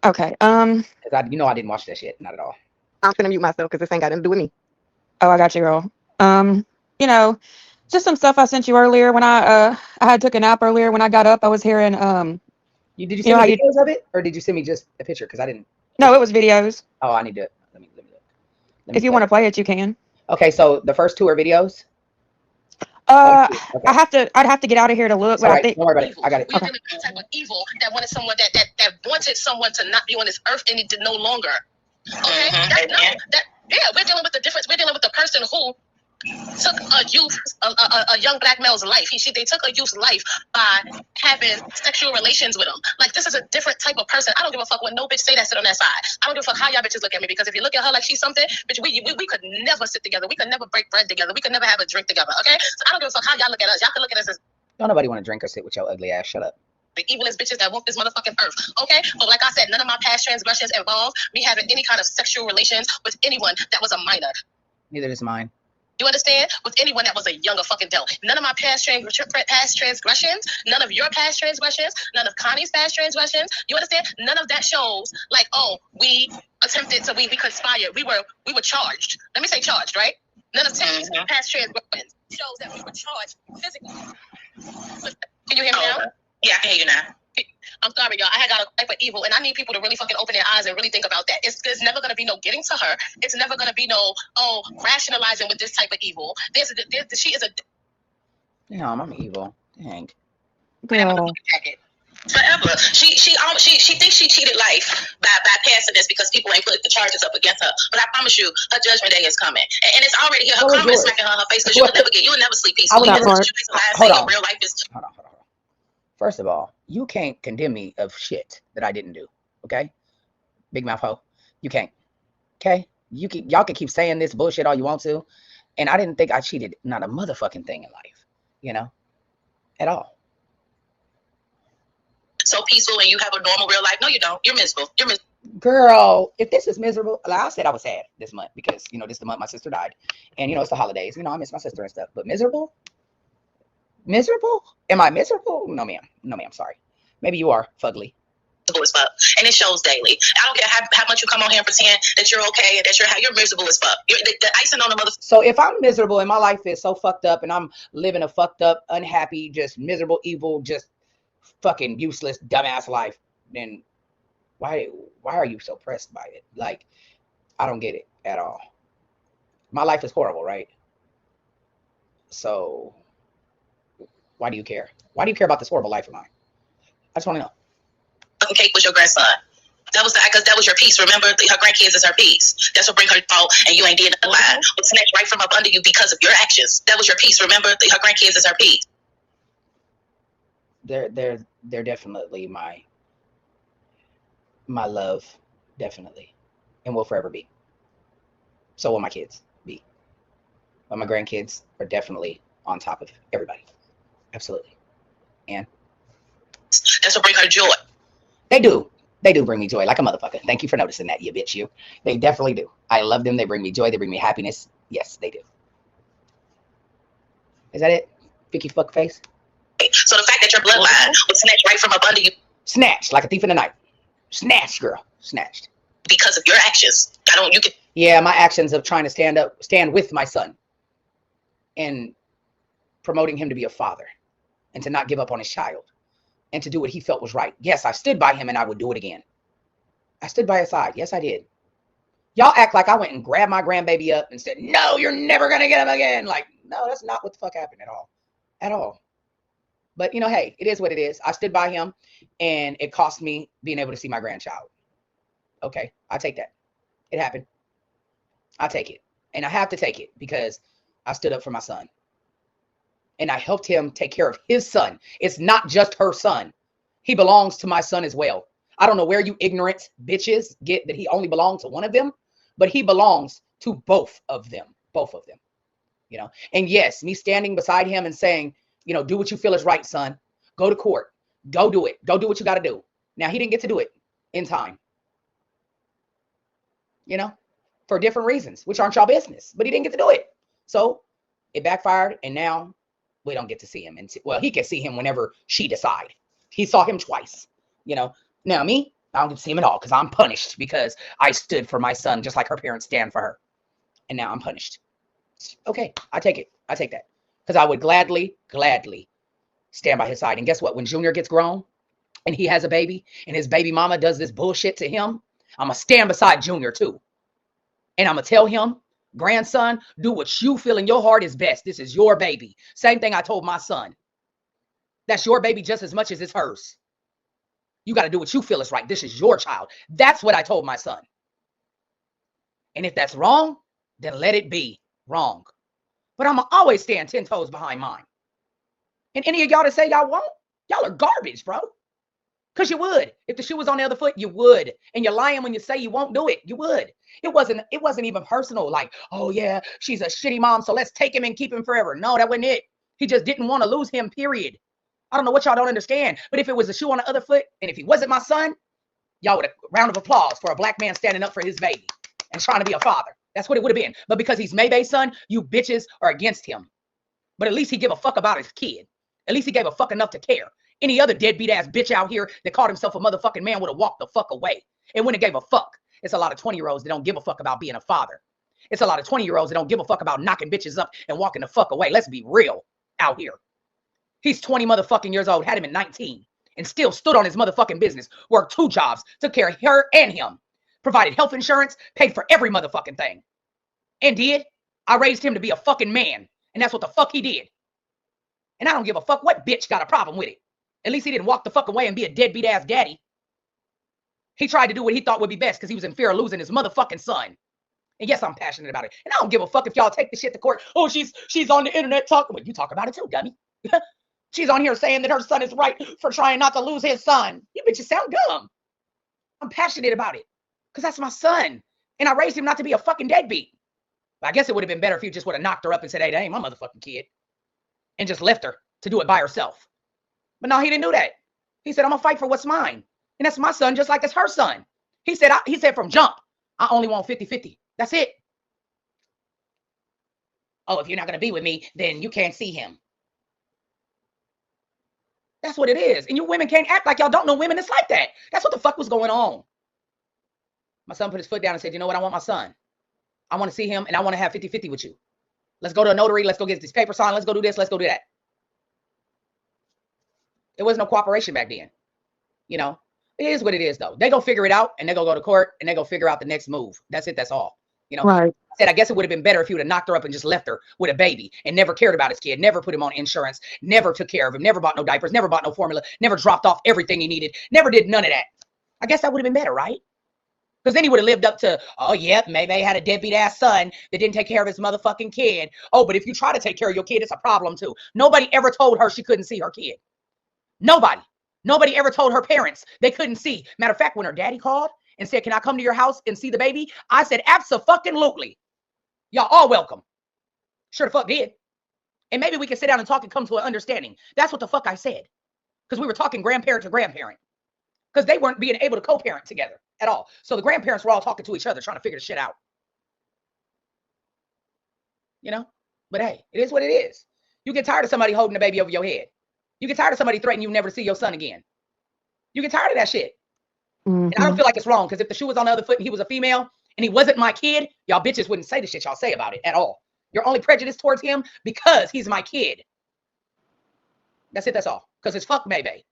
Okay. Because I didn't watch that shit. Not at all. I'm gonna mute myself because this ain't got nothing to do with me. Oh, I got you, girl. Um, you know, just some stuff I sent you earlier when I had took a nap earlier. When I got up, I was hearing Did you you send know me how you videos of it, or did you send me just a picture? Because I didn't. no, it was videos. Oh, I need to. Let me look. Let me If you play want to it. play it, you can. Okay, so the first two are videos. Oh, Uh, okay. I'd have to get out of here to look, It's but all I right. think Don't worry about it. Evil. I got it. We are okay. dealing with a type of evil that wanted someone that wanted someone to not be on this earth and it did no longer. Okay, we're dealing with the difference. We're dealing with the person who took a young black male's life. They took a youth's life by having sexual relations with him. Like this is a different type of person. I don't give a fuck what no bitch say that sit on that side. I don't give a fuck how y'all bitches look at me because if you look at her like she's something, bitch, we could never sit together. We could never break bread together. We could never have a drink together. Okay, so I don't give a fuck how y'all look at us. Y'all can look at us as Don't nobody want to drink or sit with your ugly ass. Shut up. the evilest bitches that walk this motherfucking earth. Okay, but like I said, none of my past transgressions involve me having any kind of sexual relations with anyone that was a minor. Neither is mine. You understand? With anyone that was a younger fucking adult. None of my past transgressions, none of your past transgressions, none of Connie's past transgressions. You understand? None of that shows like, oh, we attempted to we conspired. We were charged. Let me say charged, right? None of Tiffany's past transgressions shows that we were charged physically. Can you hear me now? Yeah, I can hear you now. I'm sorry, y'all. I had got a type of evil, and I need people to really fucking open their eyes and really think about that. There's never gonna be no getting to her. It's never gonna be no rationalizing with this type of evil. She is a Damn, I'm evil. Dang. Girl. jacket. Forever. She thinks she cheated life by passing this because people ain't put the charges up against her. But I promise you, her judgment day is coming, and it's already here. Her What was comments yours? smacking her in her face because What? you will never sleep I peacefully. was That As never. much part. as you make lies Hold say your on. real life is. Hold on. First of all, you can't condemn me of shit that I didn't do. Okay, big mouth hoe. You can't. Okay, y'all can keep saying this bullshit all you want to, and I didn't think I cheated not a motherfucking thing in life. You know, at all. So peaceful and you have a normal real life. No, you don't. You're miserable. You're miserable. Girl, if this is miserable, like I said I was sad this month because this is the month my sister died, and it's the holidays. I miss my sister and stuff. But miserable, miserable? Am I miserable? No, ma'am. No, ma'am. Sorry. Maybe you are fugly. As fuck, and it shows daily. I don't care how much you come on here and pretend that you're okay and that you're miserable as fuck. You're the icing on the mother. So if I'm miserable and my life is so fucked up and I'm living a fucked up, unhappy, just miserable, evil, just fucking useless, dumbass life, then why are you so pressed by it? Like, I don't get it at all. My life is horrible, right? So why do you care? Why do you care about this horrible life of mine? I just want to know. Fucking cake was your grandson. That was because that was your piece. Remember, her grandkids is her piece. That's what bring her fault, and you ain't did nothing. Was snatched right from up under you because of your actions. That was your piece. Remember, her grandkids is her piece. They're definitely my love, definitely, and will forever be. So will my kids be. But my grandkids are definitely on top of everybody. Absolutely. And that's what bring her joy. They do. They do bring me joy like a motherfucker. Thank you for noticing that, you bitch, you. They definitely do. I love them. They bring me joy. They bring me happiness. Yes, they do. Is that it? Vicky fuckface? So the fact that your bloodline was snatched right from up under you. Snatched like a thief in the night. Snatched, girl. Snatched. Because of your actions. Yeah, my actions of trying to stand with my son. And promoting him to be a father. And to not give up on his child. And to do what he felt was right. Yes, I stood by him and I would do it again. I stood by his side. Yes, I did. Y'all act like I went and grabbed my grandbaby up and said, no, you're never going to get him again. Like, no, that's not what the fuck happened at all. At all. But, hey, it is what it is. I stood by him and it cost me being able to see my grandchild. Okay, I'll take that. It happened. I'll take it. And I have to take it because I stood up for my son. And I helped him take care of his son. It's not just her son. He belongs to my son as well. I don't know where you ignorant bitches get that he only belongs to one of them, but he belongs to both of them. Both of them. And yes, me standing beside him and saying, do what you feel is right, son. Go to court. Go do it. Go do what you got to do. Now, he didn't get to do it in time. For different reasons, which aren't y'all business, but he didn't get to do it. So it backfired. And now we don't get to see him. Well, he can see him whenever she decide. He saw him twice. Now me, I don't get to see him at all because I'm punished because I stood for my son just like her parents stand for her. And now I'm punished. Okay, I take it. I take that. Because I would gladly stand by his side. And guess what? When Junior gets grown and he has a baby and his baby mama does this bullshit to him, I'm going to stand beside Junior too. And I'm going to tell him, grandson, do what you feel in your heart is best. This is your baby. Same thing I told my son. That's your baby just as much as it's hers. You got to do what you feel is right. This is your child. That's what I told my son. And if that's wrong, then let it be wrong. But I'm going to always stand 10 toes behind mine. And any of y'all that say y'all won't, y'all are garbage, bro. Because you would. If the shoe was on the other foot, you would. And you're lying when you say you won't do it. You would. It wasn't even personal. Like, oh yeah, she's a shitty mom, so let's take him and keep him forever. No, that wasn't it. He just didn't want to lose him, period. I don't know what y'all don't understand. But if it was a shoe on the other foot, and if he wasn't my son, y'all would have round of applause for a black man standing up for his baby and trying to be a father. That's what it would have been. But because he's Maybae's son, you bitches are against him. But at least he give a fuck about his kid. At least he gave a fuck enough to care. Any other deadbeat ass bitch out here that called himself a motherfucking man would have walked the fuck away. And when it gave a fuck, it's a lot of 20-year-olds that don't give a fuck about being a father. It's a lot of 20-year-olds that don't give a fuck about knocking bitches up and walking the fuck away. Let's be real out here. He's 20 motherfucking years old, had him at 19, and still stood on his motherfucking business, worked 2 jobs, took care of her and him, provided health insurance, paid for every motherfucking thing. And did. I raised him to be a fucking man, and that's what the fuck he did. And I don't give a fuck what bitch got a problem with it. At least he didn't walk the fuck away and be a deadbeat ass daddy. He tried to do what he thought would be best because he was in fear of losing his motherfucking son. And yes, I'm passionate about it. And I don't give a fuck if y'all take the shit to court. Oh, she's on the internet talking. Well, you talk about it too, dummy. She's on here saying that her son is right for trying not to lose his son. You bitches sound dumb. I'm passionate about it because that's my son. And I raised him not to be a fucking deadbeat. But I guess it would have been better if you just would have knocked her up and said, hey, that ain't my motherfucking kid. And just left her to do it by herself. But no, he didn't do that. He said, I'm going to fight for what's mine. And that's my son, just like it's her son. He said from jump, I only want 50-50. That's it. Oh, if you're not going to be with me, then you can't see him. That's what it is. And you women can't act like y'all don't know women. It's like that. That's what the fuck was going on. My son put his foot down and said, you know what? I want my son. I want to see him and I want to have 50-50 with you. Let's go to a notary. Let's go get this paper signed. Let's go do this. Let's go do that. There was no cooperation back then. You know, it is what it is, though. They go figure it out and they go to court and they go figure out the next move. That's it. That's all. You know, Right. I said, I guess it would have been better if he would have knocked her up and just left her with a baby and never cared about his kid, never put him on insurance, never took care of him, never bought no diapers, never bought no formula, never dropped off everything he needed, never did none of that. I guess that would have been better, right? Because then he would have lived up to, oh, yeah, maybe he had a deadbeat ass son that didn't take care of his motherfucking kid. Oh, but if you try to take care of your kid, it's a problem too. Nobody ever told her she couldn't see her kid. Nobody ever told her parents they couldn't see. Matter of fact, when her daddy called and said, can I come to your house and see the baby? I said, abso-fucking-lutely. Y'all all welcome. Sure the fuck did. And maybe we can sit down and talk and come to an understanding. That's what the fuck I said. Because we were talking grandparent to grandparent. Because they weren't being able to co-parent together at all. So the grandparents were all talking to each other, trying to figure the shit out. You know? But hey, it is what it is. You get tired of somebody holding the baby over your head. You get tired of somebody threatening you never to see your son again. You get tired of that shit. Mm-hmm. And I don't feel like it's wrong, because if the shoe was on the other foot and he was a female and he wasn't my kid, y'all bitches wouldn't say the shit y'all say about it at all. You're only prejudiced towards him because he's my kid. That's it. That's all. Because it's fuck Maybae.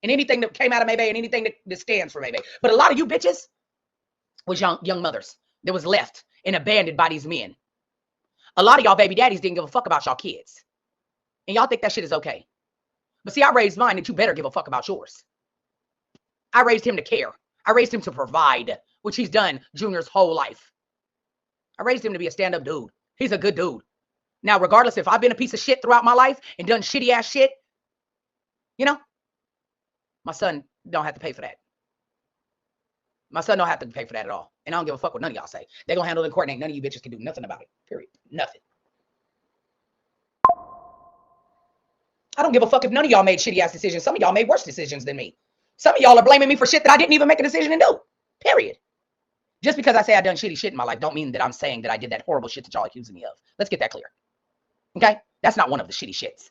And anything that came out of Maybae and anything that stands for Maybae. But a lot of you bitches was young mothers that was left and abandoned by these men. A lot of y'all baby daddies didn't give a fuck about y'all kids. And y'all think that shit is okay. But see, I raised mine that you better give a fuck about yours. I raised him to care. I raised him to provide, which he's done Junior's whole life. I raised him to be a stand-up dude. He's a good dude. Now, regardless if I've been a piece of shit throughout my life and done shitty ass shit, you know, my son don't have to pay for that. My son don't have to pay for that at all. And I don't give a fuck what none of y'all say. They're going to handle it in court and none of you bitches can do nothing about it. Period. Nothing. I don't give a fuck if none of y'all made shitty ass decisions. Some of y'all made worse decisions than me. Some of y'all are blaming me for shit that I didn't even make a decision and do. Period. Just because I say I done shitty shit in my life don't mean that I'm saying that I did that horrible shit that y'all accusing me of. Let's get that clear. Okay? That's not one of the shitty shits.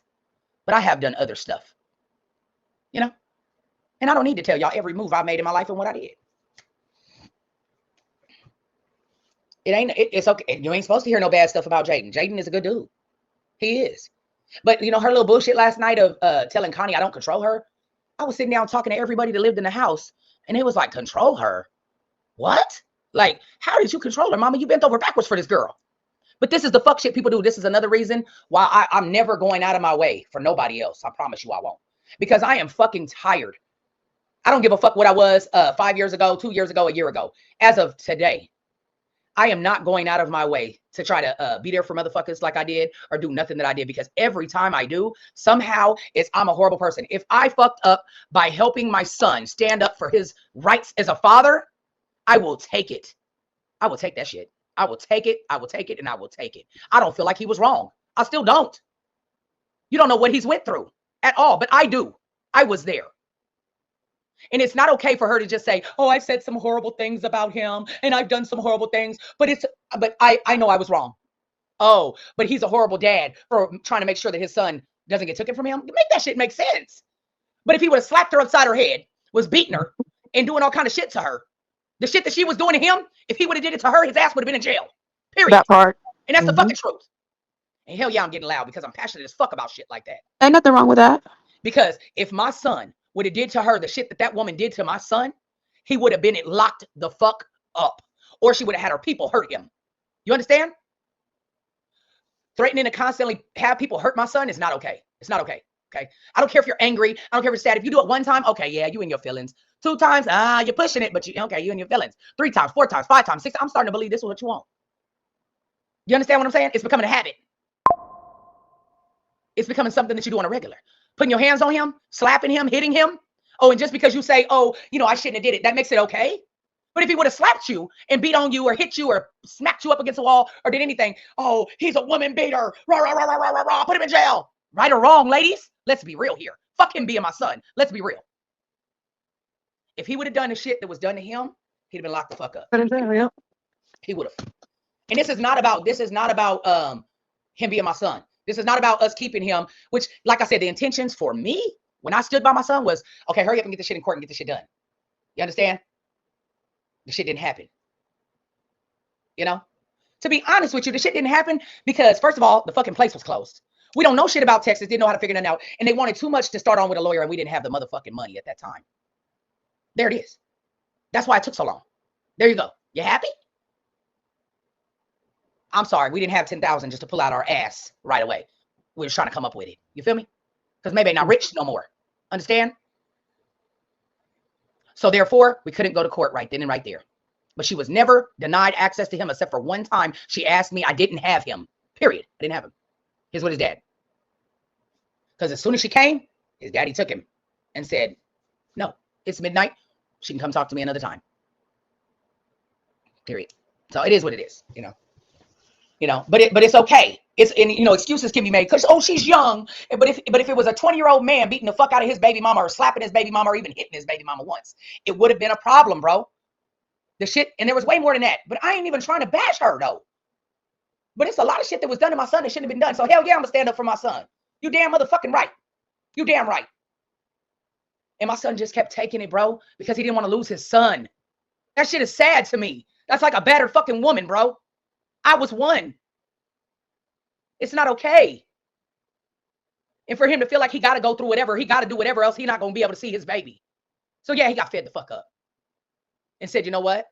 But I have done other stuff. You know? And I don't need to tell y'all every move I made in my life and what I did. It's okay. You ain't supposed to hear no bad stuff about Jaden. Jaden is a good dude. He is. But, you know, her little bullshit last night of telling Connie I don't control her. I was sitting down talking to everybody that lived in the house, and it was like, control her? What? Like, how did you control her, mama? You bent over backwards for this girl. But this is the fuck shit people do. This is another reason why I'm never going out of my way for nobody else. I promise you I won't. Because I am fucking tired. I don't give a fuck what I was 5 years ago, 2 years ago, a year ago. As of today, I am not going out of my way to try to be there for motherfuckers like I did or do nothing that I did, because every time I do, somehow I'm a horrible person. If I fucked up by helping my son stand up for his rights as a father, I will take it. I will take that shit. I will take it. I will take it. And I will take it. I don't feel like he was wrong. I still don't. You don't know what he's went through at all, but I do. I was there. And it's not okay for her to just say, oh, I've said some horrible things about him and I've done some horrible things, but I know I was wrong. Oh, but he's a horrible dad for trying to make sure that his son doesn't get taken from him. Make that shit make sense. But if he would have slapped her upside her head, was beating her and doing all kind of shit to her, the shit that she was doing to him, if he would have did it to her, his ass would have been in jail. Period. That part. And that's the fucking truth. And hell yeah, I'm getting loud because I'm passionate as fuck about shit like that. Ain't nothing wrong with that. Because if my son would have did to her the shit that woman did to my son, he would have been locked the fuck up. Or she would have had her people hurt him. You understand? Threatening to constantly have people hurt my son is not okay. It's not okay. Okay. I don't care if you're angry. I don't care if you're sad. If you do it one time, okay, yeah, you and your feelings. 2 times, you're pushing it, but you and your feelings. 3 times, 4 times, 5 times, 6 times. I'm starting to believe this is what you want. You understand what I'm saying? It's becoming a habit. It's becoming something that you do on a regular. Putting your hands on him, slapping him, hitting him. Oh, and just because you say, oh, you know, I shouldn't have did it, that makes it okay. But if he would have slapped you and beat on you or hit you or smacked you up against the wall or did anything, oh, he's a woman beater. Rah, rah, rah, rah, rah, rah, rah. Put him in jail. Right or wrong, ladies? Let's be real here. Fuck him being my son. Let's be real. If he would have done the shit that was done to him, he'd have been locked the fuck up. He would have. And this is not about him being my son. This is not about us keeping him, which, like I said, the intentions for me when I stood by my son was, okay, hurry up and get this shit in court and get this shit done. You understand? The shit didn't happen. You know? To be honest with you, the shit didn't happen because, first of all, the fucking place was closed. We don't know shit about Texas, didn't know how to figure that out. And they wanted too much to start on with a lawyer, and we didn't have the motherfucking money at that time. There it is. That's why it took so long. There you go. You happy? I'm sorry, we didn't have 10,000 just to pull out our ass right away. We were trying to come up with it. You feel me? Because maybe not rich no more. Understand? So therefore, we couldn't go to court right then and right there. But she was never denied access to him except for one time she asked me. I didn't have him. Period. I didn't have him. He's with his dad. Because as soon as she came, his daddy took him and said, no, it's midnight. She can come talk to me another time. Period. So it is what it is, you know. But it's okay. Excuses can be made because, oh, she's young. But if it was a 20-year-old man beating the fuck out of his baby mama or slapping his baby mama or even hitting his baby mama once, it would have been a problem, bro. The shit, and there was way more than that. But I ain't even trying to bash her though. But it's a lot of shit that was done to my son that shouldn't have been done. So hell yeah, I'm gonna stand up for my son. You damn motherfucking right. You damn right. And my son just kept taking it, bro, because he didn't want to lose his son. That shit is sad to me. That's like a battered fucking woman, bro. I was one. It's not okay. And for him to feel like he got to go through whatever, he got to do whatever else, he's not going to be able to see his baby. So yeah, he got fed the fuck up and said, you know what?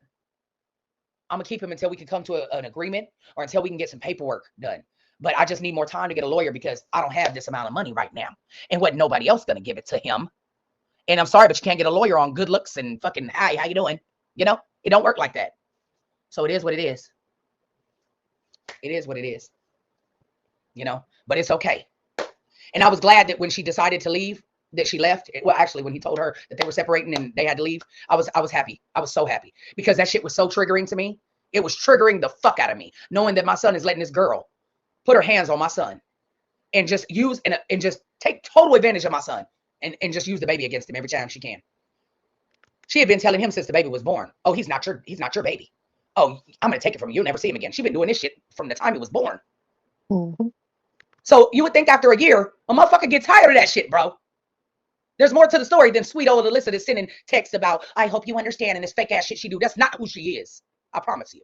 I'm going to keep him until we can come to an agreement or until we can get some paperwork done. But I just need more time to get a lawyer because I don't have this amount of money right now. And what nobody else going to give it to him. And I'm sorry, but you can't get a lawyer on good looks and fucking, hi, how you doing? You know, it don't work like that. So it is what it is. It is what it is, you know, but it's okay. And I was glad that when she decided to leave, that she left. Well, actually, when he told her that they were separating and they had to leave, I was happy. I was so happy because that shit was so triggering to me. It was triggering the fuck out of me, knowing that my son is letting this girl put her hands on my son and just use and just take total advantage of my son and just use the baby against him every time she can. She had been telling him since the baby was born, oh, he's not your baby. Oh, I'm going to take it from you. You'll never see him again. She's been doing this shit from the time he was born. Mm-hmm. So you would think after a year, a motherfucker get tired of that shit, bro. There's more to the story than sweet old Alyssa that's sending texts about, I hope you understand, and this fake ass shit she do. That's not who she is. I promise you.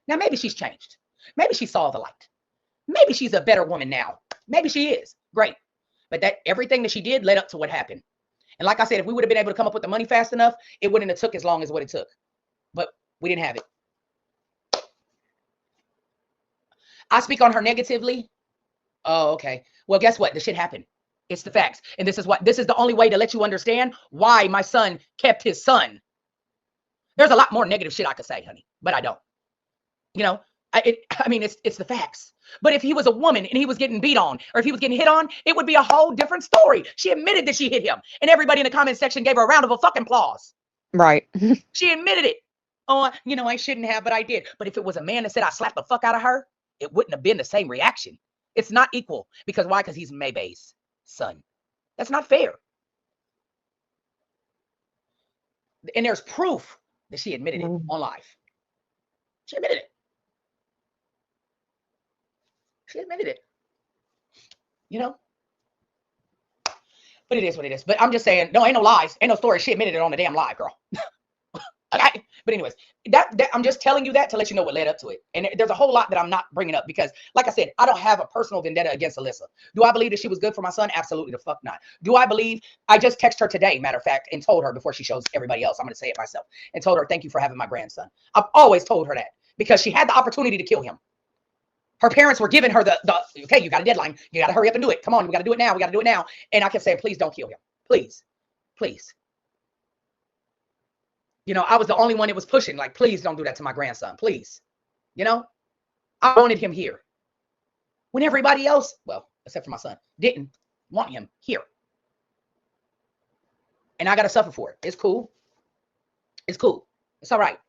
Now, maybe she's changed. Maybe she saw the light. Maybe she's a better woman now. Maybe she is. Great. But that everything that she did led up to what happened. And like I said, if we would have been able to come up with the money fast enough, it wouldn't have took as long as what it took. But we didn't have it. I speak on her negatively. Oh, okay. Well, guess what? The shit happened. It's the facts. And this is the only way to let you understand why my son kept his son. There's a lot more negative shit I could say, honey, but I don't. You know, I mean, it's the facts. But if he was a woman and he was getting beat on, or if he was getting hit on, it would be a whole different story. She admitted that she hit him, and everybody in the comment section gave her a round of fucking applause. Right. She admitted it. Oh, you know, I shouldn't have, but I did. But if it was a man that said I slapped the fuck out of her, it wouldn't have been the same reaction. It's not equal. Because why? Because he's Maybae's son. That's not fair. And there's proof that she admitted it on live. She admitted it. She admitted it. You know? But it is what it is. But I'm just saying, no, ain't no lies. Ain't no story. She admitted it on the damn live, girl. Okay? But anyways, that I'm just telling you that to let you know what led up to it. And there's a whole lot that I'm not bringing up because, like I said, I don't have a personal vendetta against Alyssa. Do I believe that she was good for my son? Absolutely the fuck not. Do I believe? I just texted her today, matter of fact, and told her before she shows everybody else, I'm going to say it myself, and told her, thank you for having my grandson. I've always told her that because she had the opportunity to kill him. Her parents were giving her the okay, you got a deadline. You got to hurry up and do it. Come on, we got to do it now. We got to do it now. And I kept saying, please don't kill him. Please, please. You know, I was the only one that was pushing, like, please don't do that to my grandson. Please. You know, I wanted him here. When everybody else, well, except for my son, didn't want him here. And I got to suffer for it. It's cool. It's cool. It's all right.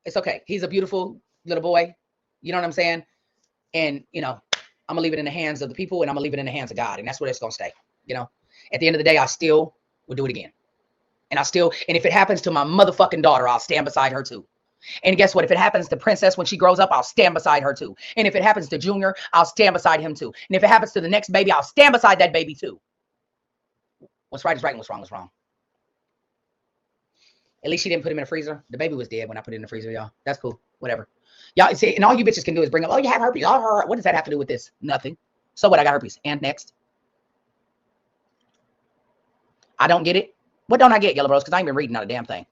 It's okay. He's a beautiful little boy. You know what I'm saying? And, you know, I'm going to leave it in the hands of the people, and I'm going to leave it in the hands of God. And that's where it's going to stay. You know, at the end of the day, I still would do it again. And if it happens to my motherfucking daughter, I'll stand beside her too. And guess what? If it happens to Princess when she grows up, I'll stand beside her too. And if it happens to Junior, I'll stand beside him too. And if it happens to the next baby, I'll stand beside that baby too. What's right is right and what's wrong is wrong. At least she didn't put him in a freezer. The baby was dead when I put it in the freezer, y'all. That's cool. Whatever. Y'all see, and all you bitches can do is bring up, oh, you have herpes. Oh, what does that have to do with this? Nothing. So what? I got herpes. And next. I don't get it. What don't I get, Yellow Rose? Because I ain't been reading not a damn thing.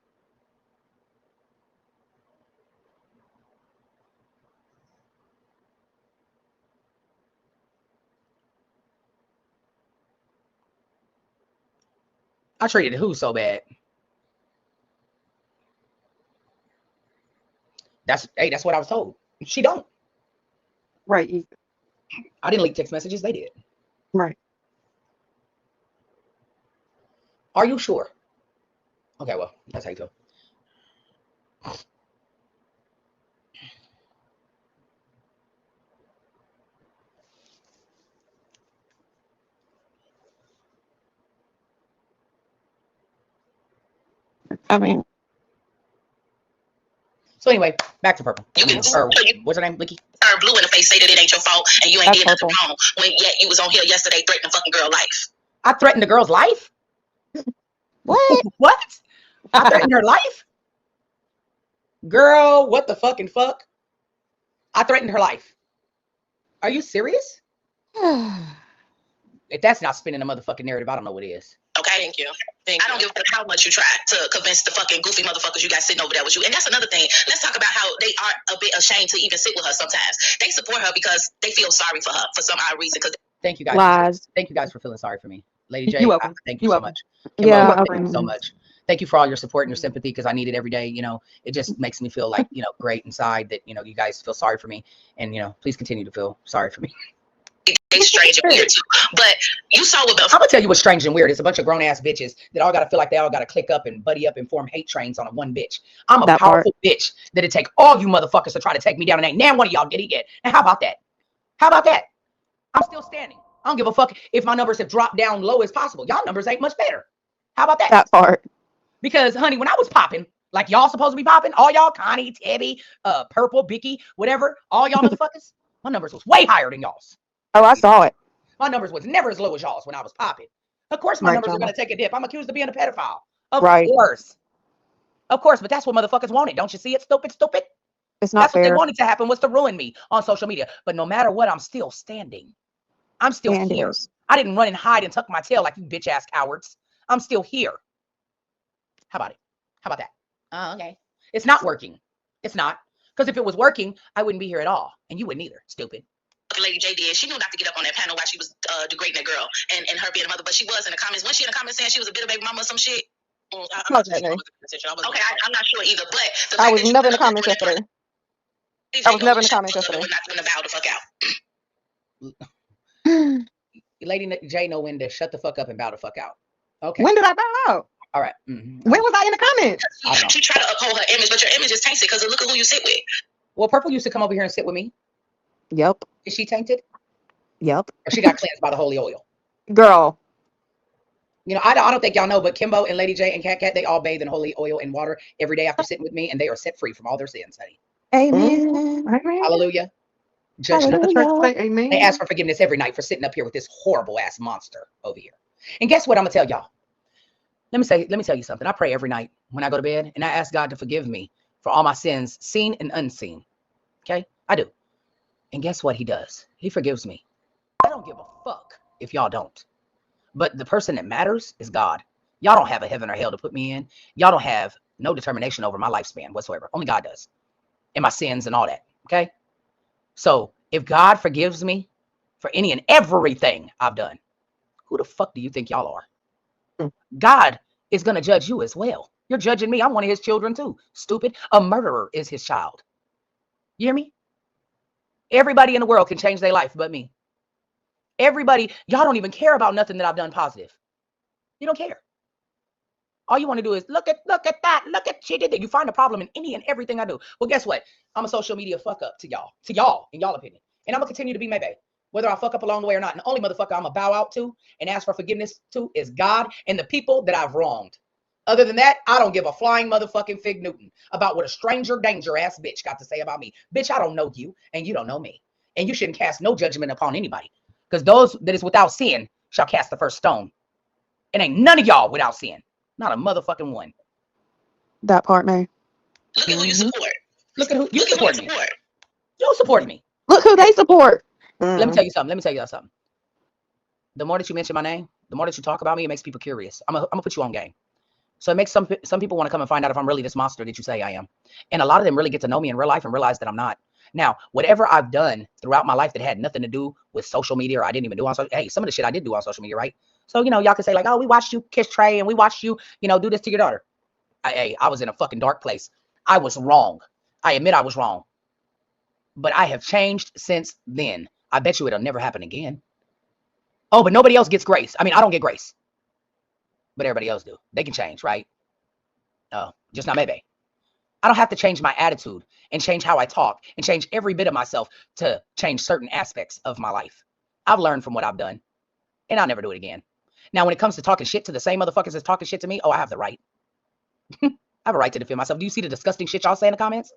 I treated who so bad? That's what I was told. She don't. Right. I didn't leak text messages. They did. Right. Are you sure? Okay, well, that's how you feel. I mean, So anyway, back to purple. You can What's her name, Licky? turn blue in the face, say that it ain't your fault, and you ain't That's did nothing purple. wrong. When yet you was on here yesterday threatening fucking girl life. I threatened the girl's life? what? What? I threatened her life? Girl, what the fucking fuck? I threatened her life. Are you serious? If that's not spinning a motherfucking narrative, I don't know what is. Okay? Thank you. I don't give a fuck how much you try to convince the fucking goofy motherfuckers you got sitting over there with you. And that's another thing. Let's talk about how they are a bit ashamed to even sit with her sometimes. They support her because they feel sorry for her for some odd reason. Thank you guys. Lies. Thank you guys for feeling sorry for me. Lady J, You're welcome. Thank you You're so welcome. much. Kim Yeah, Mo, thank you so okay. much. Thank you for all your support and your sympathy because I need it every day. You know, it just makes me feel like, you know, great inside that, you know, you guys feel sorry for me. And, you know, please continue to feel sorry for me. They strange and weird too. But you saw what I'm gonna tell you what's strange and weird. It's a bunch of grown ass bitches that all gotta feel like they all gotta click up and buddy up and form hate trains on a one bitch. I'm a That powerful bitch that'd take all you motherfuckers to try to take me down, and ain't now one of y'all get it yet. And how about that? How about that? I'm still standing. I don't give a fuck if my numbers have dropped down low as possible. Y'all numbers ain't much better. How about that? That part. Because honey, when I was popping, like y'all supposed to be popping, all y'all, Connie, Tebby, Purple, Bicky, whatever, all y'all motherfuckers, my numbers was way higher than y'all's. Oh, I saw it. My numbers was never as low as y'all's when I was popping. Of course my Right, numbers are Donna. going to take a dip. I'm accused of being a pedophile. Of Right. course. Of course, but that's what motherfuckers wanted. Don't you see it? Stupid, stupid. It's not That's what they fair. wanted to happen, was to ruin me on social media. But no matter what, I'm still standing. I'm still And here. is. I didn't run and hide and tuck my tail like you bitch ass cowards. I'm still here. How about it? How about that? Oh, okay. It's not working. It's not. Because if it was working, I wouldn't be here at all. And you wouldn't either. Stupid. Lady J did. She knew not to get up on that panel while she was degrading that girl and her being a mother, but she was in the comments. Was she in the comments saying she was a bitter baby mama or some shit? I'm not Okay. okay, I'm not sure either. But the I fact was that you never in went the up there comments doing that, yesterday. I was never in the comments yesterday. we're not going to bow the fuck out. Lady J know when to shut the fuck up and bow the fuck out. Okay. When did I bow out? All right. When was I in the comments? She tried to uphold her image, but your image is tainted because look at who you sit with. Well, Purple used to come over here and sit with me. Yep. Is she tainted? Yep. Or she got cleansed by the holy oil? Girl. You know, I don't think y'all know, but Kimbo and Lady J and Cat Cat, they all bathe in holy oil and water every day after sitting with me, and they are set free from all their sins, honey. Amen. Amen. Hallelujah. Judge Let not. the church Hallelujah. say amen. They ask for forgiveness every night for sitting up here with this horrible ass monster over here. And guess what I'm gonna tell y'all? Let me tell you something. I pray every night when I go to bed, and I ask God to forgive me for all my sins, seen and unseen. Okay? I do. And guess what he does? He forgives me. I don't give a fuck if y'all don't. But the person that matters is God. Y'all don't have a heaven or hell to put me in. Y'all don't have no determination over my lifespan whatsoever. Only God does. And my sins and all that. Okay? So if God forgives me for any and everything I've done, who the fuck do you think y'all are? God is going to judge you as well. You're judging me. I'm one of his children too. Stupid. A murderer is his child. You hear me? Everybody in the world can change their life but me. Everybody, y'all don't even care about nothing that I've done positive. You don't care. All you want to do is look at that. Look at she did that. You find a problem in any and everything I do. Well, guess what? I'm a social media fuck up to y'all, in y'all opinion. And I'm gonna continue to be Maybae, whether I fuck up along the way or not. And the only motherfucker I'm gonna bow out to and ask for forgiveness to is God and the people that I've wronged. Other than that, I don't give a flying motherfucking fig Newton about what a stranger danger ass bitch got to say about me. Bitch, I don't know you and you don't know me. And you shouldn't cast no judgment upon anybody. Because those that is without sin shall cast the first stone. It ain't none of y'all without sin. Not a motherfucking one. That part, May. Look at who you support. Look at who you Look at who you support me. support. You supported me. Look who they support. Let me tell you something. The more that you mention my name, the more that you talk about me, it makes people curious. I'm gonna put you on game. So it makes some people want to come and find out if I'm really this monster that you say I am. And a lot of them really get to know me in real life and realize that I'm not. Now, whatever I've done throughout my life that had nothing to do with social media or I didn't even do on social, hey, some of the shit I did do on social media, right? So, you know, y'all can say like, oh, we watched you kiss Trey and we watched you, you know, do this to your daughter. I was in a fucking dark place. I was wrong. I admit I was wrong. But I have changed since then. I bet you it'll never happen again. Oh, but nobody else gets grace. I mean, I don't get grace. But everybody else do. They can change, right? Oh, just not Maybae. I don't have to change my attitude and change how I talk and change every bit of myself to change certain aspects of my life. I've learned from what I've done, and I'll never do it again. Now, when it comes to talking shit to the same motherfuckers that's talking shit to me, oh, I have the right. I have a right to defend myself. Do you see the disgusting shit y'all say in the comments?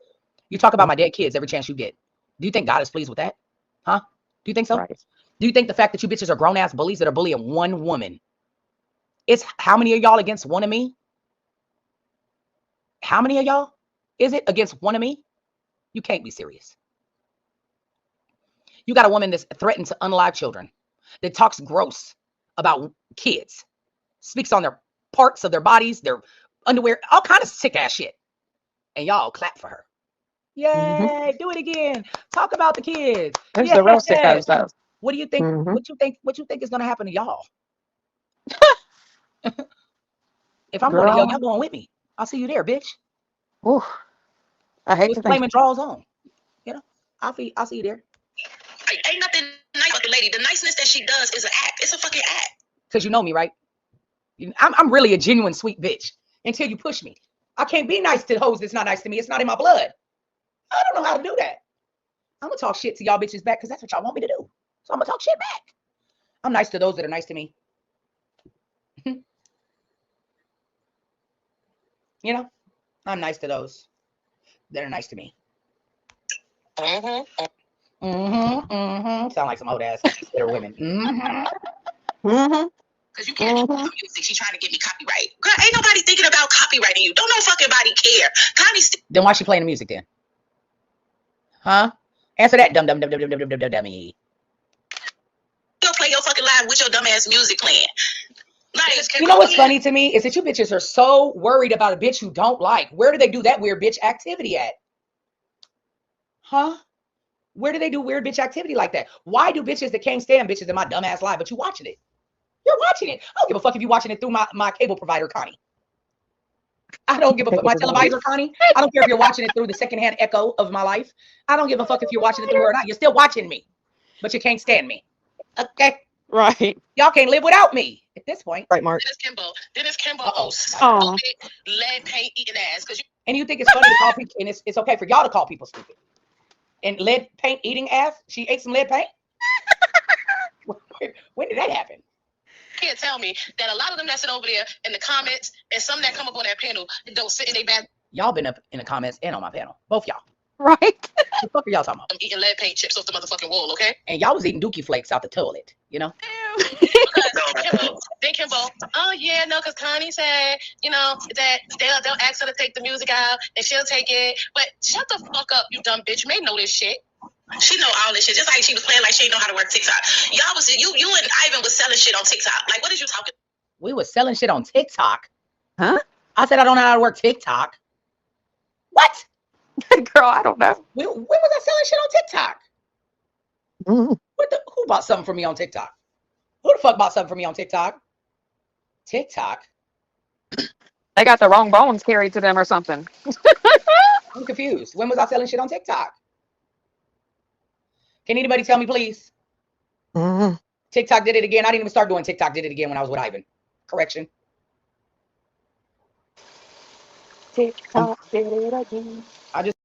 You talk about my dead kids every chance you get. Do you think God is pleased with that? Huh? Do you think so? Right. Do you think the fact that you bitches are grown-ass bullies that are bullying one woman, it's how many of y'all against one of me? How many of y'all is it against one of me? You can't be serious. You got a woman that's threatened to unalive children, that talks gross about kids, speaks on their parts of their bodies, their underwear, all kind of sick ass shit. And y'all clap for her. Yay, do it again. Talk about the kids. That's the real sick ass stuff. What do you think? What you think is gonna happen to y'all? If I'm going to hell, y'all going with me. I'll see you there, bitch. Ooh, I hate With to think. flaming draws on. You know, I'll see you there. Ain't nothing nice about the lady. The niceness that she does is an act. It's a fucking act. Because you know me, right? I'm really a genuine sweet bitch until you push me. I can't be nice to hoes that's not nice to me. It's not in my blood. I don't know how to do that. I'm going to talk shit to y'all bitches back because that's what y'all want me to do. So I'm going to talk shit back. I'm nice to those that are nice to me. You know, I'm nice to those that are nice to me. Sound like some old ass bitter women. Because you can't do music. She's trying to get me copyright. Girl, ain't nobody thinking about copyrighting you. Don't no fucking body care. Connie still Then why she playing the music then? Huh? Answer that, dummy. play your fucking live with your dumb ass music playing. Like, You know what's funny to me is that you bitches are so worried about a bitch you don't like. Where do they do that weird bitch activity at? Huh? Where do they do weird bitch activity like that? Why do bitches that can't stand bitches in my dumb ass live, but you watching it? You're watching it. I don't give a fuck if you're watching it through my cable provider, Connie. I don't give a fuck. My televisor, Connie. I don't care if you're watching it through the secondhand echo of my life. I don't give a fuck if you're watching it through her or not. You're still watching me, but you can't stand me. Okay? Right. Y'all can't live without me at this point. Right, Mark. Dennis Kimbo Uh-oh. Oh. lead paint eating ass. Because And you think it's funny to call people, and it's okay for y'all to call people stupid. And lead paint eating ass? She ate some lead paint? When did that happen? can't tell me that a lot of them that sit over there in the comments and some that come up on that panel don't sit in their bathroom Y'all been up in the comments and on my panel. Both y'all. Right. What the fuck are y'all talking about? eating lead paint chips off the motherfucking wall, okay? And y'all was eating dookie flakes out the toilet, you know? Then Kimbo, oh yeah, no, because Connie said, you know, that they'll ask her to take the music out and she'll take it. But shut the fuck up, you dumb bitch. You may know this shit. She know all this shit, just like she was playing like she didn't know how to work TikTok. Y'all was you and Ivan was selling shit on TikTok. Like, what is you talking? We was selling shit on TikTok. Huh? I said I don't know how to work TikTok. What? Girl, I don't know. When was I selling shit on TikTok? Mm. Who bought something for me on TikTok? Who the fuck bought something for me on TikTok? TikTok? They got the wrong bones carried to them or something. I'm confused. When was I selling shit on TikTok? Can anybody tell me, please? TikTok did it again. I didn't even start doing TikTok. Did it again when I was with Ivan. Correction. TikTok did it again. I just